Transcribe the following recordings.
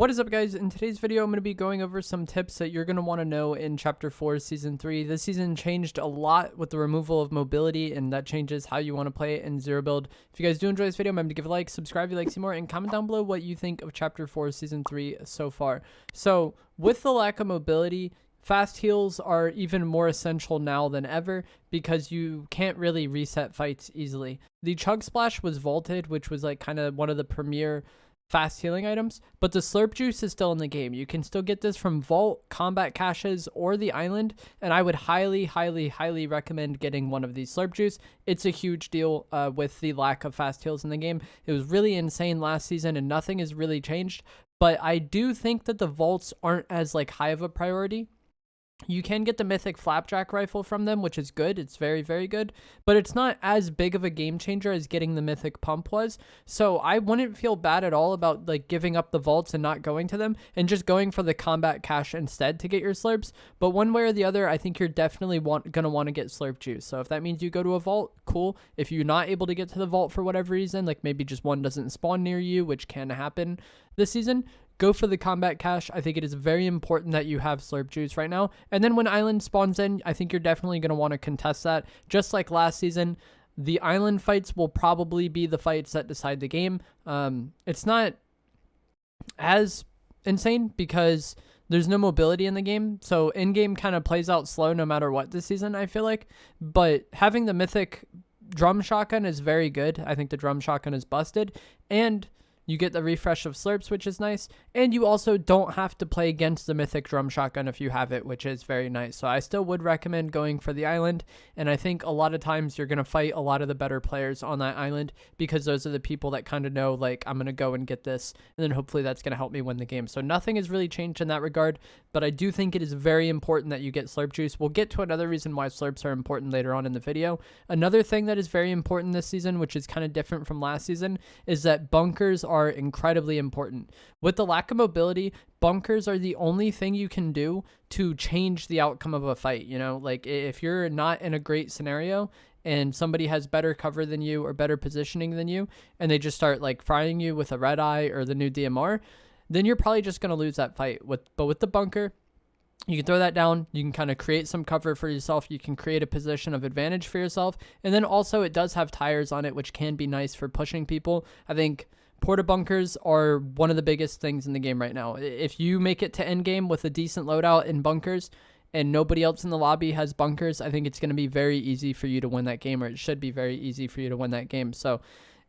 What is up, guys? In today's video, I'm going to be going over some tips that you're going to want to know in Chapter 4, Season 3. This season changed a lot with the removal of mobility, and that changes how you want to play it in Zero Build. If you guys do enjoy this video, remember to give a like, subscribe if you like to see more, and comment down below what you think of Chapter 4, Season 3 so far. So, with the lack of mobility, fast heals are even more essential now than ever because you can't really reset fights easily. The Chug Splash was vaulted, which was like kind of one of the premier fast healing items, but the Slurp Juice is still in the game. You can still get this from Vault, Combat Caches, or the Island, and I would highly recommend getting one of these Slurp Juice. It's a huge deal with the lack of fast heals in the game. It was really insane last season, and nothing has really changed, but I do think that the Vaults aren't as like high of a priority. You can get the Mythic Flapjack Rifle from them, which is good. It's very good, but it's not as big of a game changer as getting the Mythic Pump was. So I wouldn't feel bad at all about like giving up the vaults and not going to them and just going for the Combat Cache instead to get your slurps. But one way or the other, I think you're definitely gonna want to get Slurp Juice. So if that means you go to a vault, cool. If you're not able to get to the vault for whatever reason, like maybe just one doesn't spawn near you, which can happen this season, go for the Combat Cache. I think it is very important that you have Slurp Juice right now. And then when Island spawns in, I think you're definitely going to want to contest that. Just like last season, the Island fights will probably be the fights that decide the game. It's not as insane because there's no mobility in the game. So in-game kind of plays out slow no matter what this season, I feel like. But having the Mythic Drum Shotgun is very good. I think the Drum Shotgun is busted. And you get the refresh of slurps, which is nice. And you also don't have to play against the Mythic Drum Shotgun if you have it, which is very nice. So I still would recommend going for the Island. And I think a lot of times you're going to fight a lot of the better players on that Island because those are the people that kind of know, like, I'm going to go and get this. And then hopefully that's going to help me win the game. So nothing has really changed in that regard. But I do think it is very important that you get Slurp Juice. We'll get to another reason why slurps are important later on in the video. Another thing that is very important this season, which is kind of different from last season, is that bunkers are incredibly important. With the lack of mobility, bunkers are the only thing you can do to change the outcome of a fight. You know, like if you're not in a great scenario and somebody has better cover than you or better positioning than you, and they just start like frying you with a red eye or the new DMR, then you're probably just going to lose that fight. But with the bunker, you can throw that down. You can kind of create some cover for yourself. You can create a position of advantage for yourself. And then also it does have tires on it, which can be nice for pushing people. I think porta bunkers are one of the biggest things in the game right now. If you make it to end game with a decent loadout in bunkers and nobody else in the lobby has bunkers, I think it's going to be very easy for you to win that game, or it should be very easy for you to win that game. So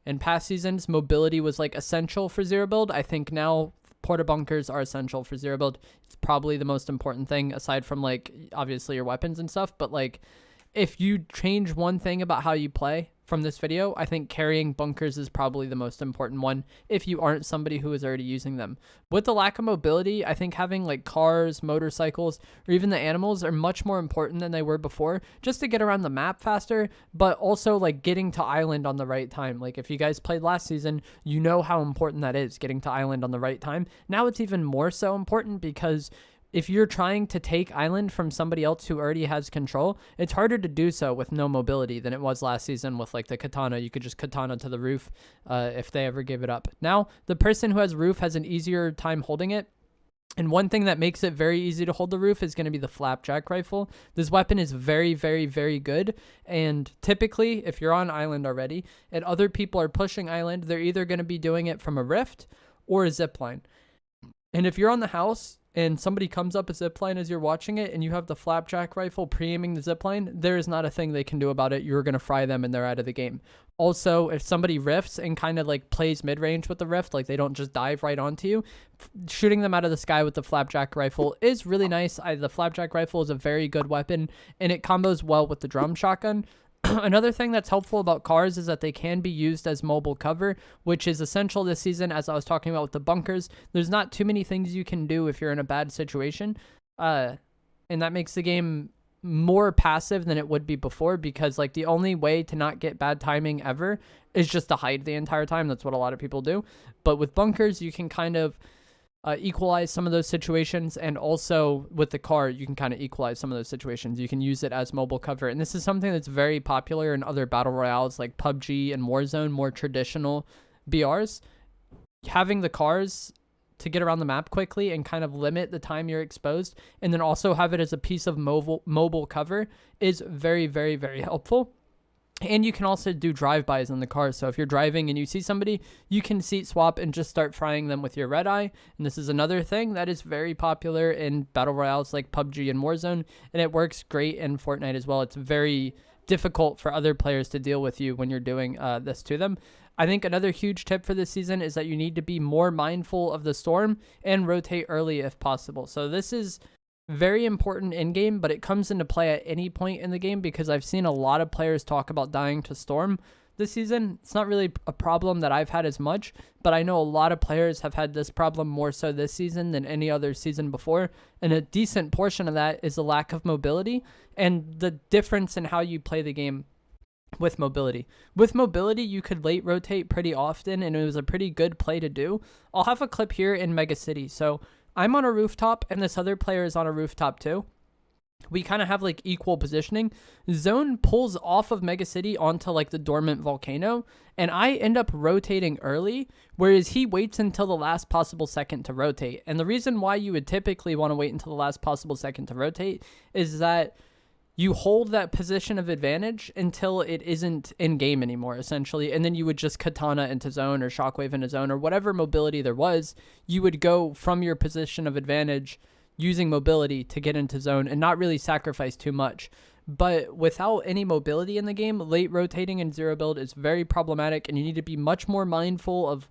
in past seasons, mobility was like essential for Zero Build. I think now porta bunkers are essential for Zero Build. It's probably the most important thing aside from like obviously your weapons and stuff, but like if you change one thing about how you play from this video, I think carrying bunkers is probably the most important one if you aren't somebody who is already using them. With the lack of mobility, I think having like cars, motorcycles, or even the animals are much more important than they were before, just to get around the map faster, but also like getting to Island on the right time. Like if you guys played last season, you know how important that is, getting to Island on the right time. Now it's even more so important because if you're trying to take Island from somebody else who already has control, it's harder to do so with no mobility than it was last season with like the katana. You could just katana to the roof if they ever give it up. Now, the person who has roof has an easier time holding it. And one thing that makes it very easy to hold the roof is going to be the Flapjack Rifle. This weapon is very good. And typically, if you're on Island already and other people are pushing Island, they're either going to be doing it from a rift or a zipline. And if you're on the house and somebody comes up a zipline as you're watching it and you have the Flapjack Rifle pre-aiming the zipline, there is not a thing they can do about it. You're going to fry them and they're out of the game. Also, if somebody rifts and kind of like plays mid-range with the rift, like they don't just dive right onto you, shooting them out of the sky with the Flapjack Rifle is really nice. The Flapjack Rifle is a very good weapon and it combos well with the Drum Shotgun. Another thing that's helpful about cars is that they can be used as mobile cover, which is essential this season. As I was talking about with the bunkers, there's not too many things you can do if you're in a bad situation. And that makes the game more passive than it would be before, because like the only way to not get bad timing ever is just to hide the entire time. That's what a lot of people do. But with bunkers, you can kind of equalize some of those situations, and also with the car you can kind of equalize some of those situations. You can use it as mobile cover, and this is something that's very popular in other battle royales like PUBG and Warzone, more traditional BRs. Having the cars to get around the map quickly and kind of limit the time you're exposed, and then also have it as a piece of mobile cover is very, very, very helpful. And you can also do drive-bys in the car. So if you're driving and you see somebody, you can seat swap and just start frying them with your red eye. And this is another thing that is very popular in battle royales like PUBG and Warzone, and it works great in Fortnite as well. It's very difficult for other players to deal with you when you're doing this to them. I think another huge tip for this season is that you need to be more mindful of the storm and rotate early if possible. So this is very important in game, but it comes into play at any point in the game because I've seen a lot of players talk about dying to storm this season. It's not really a problem that I've had as much, but I know a lot of players have had this problem more so this season than any other season before, and a decent portion of that is the lack of mobility and the difference in how you play the game. With mobility, you could late rotate pretty often, and it was a pretty good play to do. I'll have a clip here in Mega City. So I'm on a rooftop and this other player is on a rooftop too. We kind of have like equal positioning. Zone pulls off of Mega City onto like the dormant volcano, and I end up rotating early, whereas he waits until the last possible second to rotate. And the reason why you would typically want to wait until the last possible second to rotate is that you hold that position of advantage until it isn't in game anymore, essentially. And then you would just katana into zone or shockwave into zone or whatever mobility there was. You would go from your position of advantage using mobility to get into zone and not really sacrifice too much. But without any mobility in the game, late rotating in zero build is very problematic, and you need to be much more mindful of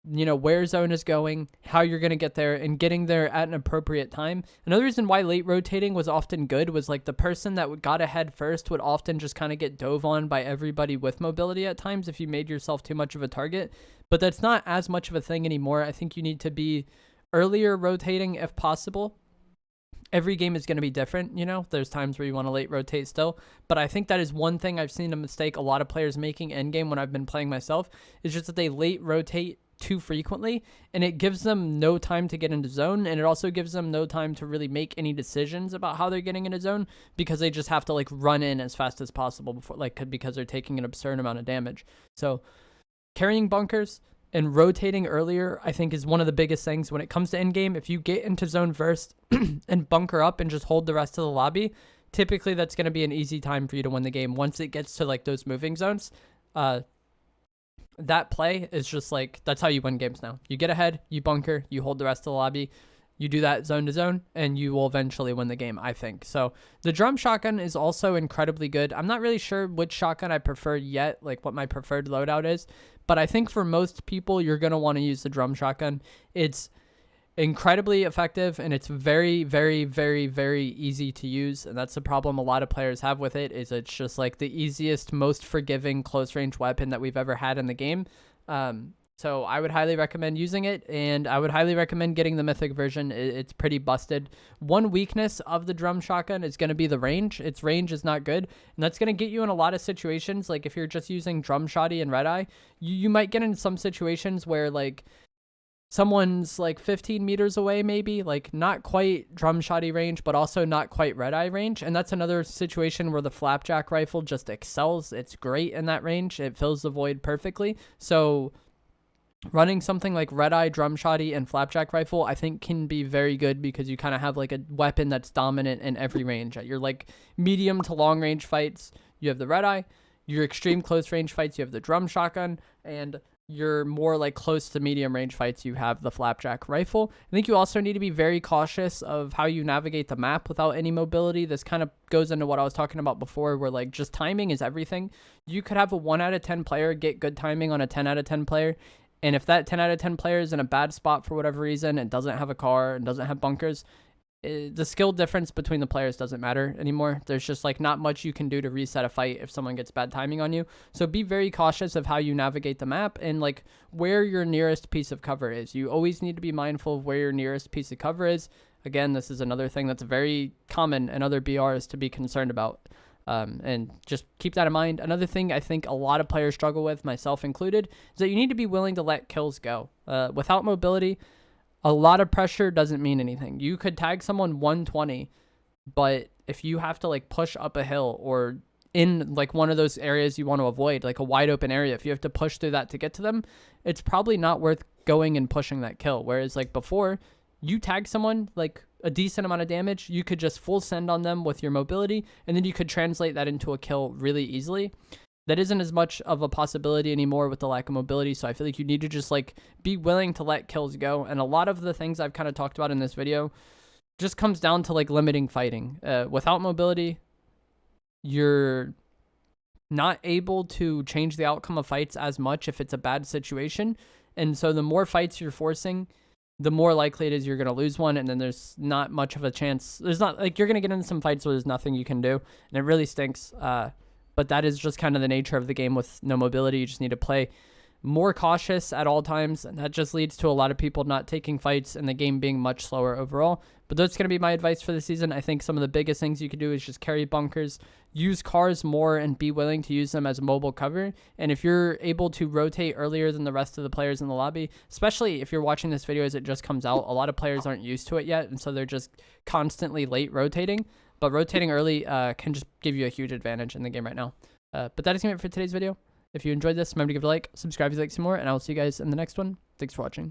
where zone is going, how you're going to get there, and getting there at an appropriate time. Another reason why late rotating was often good was like the person that got ahead first would often just kind of get dove on by everybody with mobility at times if you made yourself too much of a target. But that's not as much of a thing anymore. I think you need to be earlier rotating if possible. Every game is going to be different, there's times where you want to late rotate still, but I think that is one thing I've seen a mistake a lot of players making endgame when I've been playing myself, is just that they late rotate too frequently, and it gives them no time to get into zone, and it also gives them no time to really make any decisions about how they're getting into zone, because they just have to like run in as fast as possible before, because they're taking an absurd amount of damage. So carrying bunkers and rotating earlier, I think, is one of the biggest things when it comes to end game. If you get into zone first and bunker up and just hold the rest of the lobby, typically that's going to be an easy time for you to win the game. Once it gets to like those moving zones, that play is just like, that's how you win games now. You get ahead, you bunker, you hold the rest of the lobby, you do that zone to zone, and you will eventually win the game, I think. So the drum shotgun is also incredibly good. I'm not really sure which shotgun I prefer yet, like what my preferred loadout is, but I think for most people, you're going to want to use the drum shotgun. It's incredibly effective, and it's very, very, very, very easy to use, and that's the problem a lot of players have with it, is it's just like the easiest, most forgiving close range weapon that we've ever had in the game. So I would highly recommend using it, and I would highly recommend getting the mythic version. It's pretty busted. One weakness of the drum shotgun is going to be the range. Its range is not good, and that's going to get you in a lot of situations. Like if you're just using drum shotty and red eye, you might get in some situations where like someone's like 15 meters away, maybe like not quite drum shotty range, but also not quite red eye range. And that's another situation where the flapjack rifle just excels. It's great in that range. It fills the void perfectly. So running something like red eye, drum shotty, and flapjack rifle, I think can be very good, because you kind of have like a weapon that's dominant in every range. At your like medium to long range fights, you have the red eye. Your extreme close range fights, you have the drum shotgun, and your more like close to medium range fights, you have the flapjack rifle. I think you also need to be very cautious of how you navigate the map without any mobility. This kind of goes into what I was talking about before, where like just timing is everything. You could have a 1 out of 10 player get good timing on a 10 out of 10 player, and if that 10 out of 10 player is in a bad spot for whatever reason and doesn't have a car and doesn't have bunkers, the skill difference between the players doesn't matter anymore. There's just like not much you can do to reset a fight if someone gets bad timing on you. So be very cautious of how you navigate the map and like where your nearest piece of cover is. You always need to be mindful of where your nearest piece of cover is. Again, this is another thing that's very common in other BRs to be concerned about. And just keep that in mind. Another thing I think a lot of players struggle with, myself included, is that you need to be willing to let kills go. Without mobility, a lot of pressure doesn't mean anything. You could tag someone 120, but if you have to like push up a hill or in like one of those areas you want to avoid, like a wide open area, if you have to push through that to get to them, it's probably not worth going and pushing that kill. Whereas like before, you tag someone like a decent amount of damage, you could just full send on them with your mobility, and then you could translate that into a kill really easily. That isn't as much of a possibility anymore with the lack of mobility, so I feel like you need to just like be willing to let kills go. And a lot of the things I've kind of talked about in this video just comes down to like limiting fighting. Without mobility, you're not able to change the outcome of fights as much if it's a bad situation. And so the more fights you're forcing, the more likely it is you're going to lose one. And then there's not much of a chance. There's not like you're going to get into some fights where there's nothing you can do. And it really stinks. But that is just kind of the nature of the game with no mobility. You just need to play more cautious at all times, and that just leads to a lot of people not taking fights and the game being much slower overall. But that's going to be my advice for the season. I think some of the biggest things you can do is just carry bunkers, use cars more, and be willing to use them as mobile cover. And if you're able to rotate earlier than the rest of the players in the lobby, especially if you're watching this video as it just comes out, a lot of players aren't used to it yet, and so they're just constantly late rotating. But rotating early can just give you a huge advantage in the game right now. But that is going to be it for today's video. If you enjoyed this, remember to give it a like, subscribe if you'd like to see more, and I will see you guys in the next one. Thanks for watching.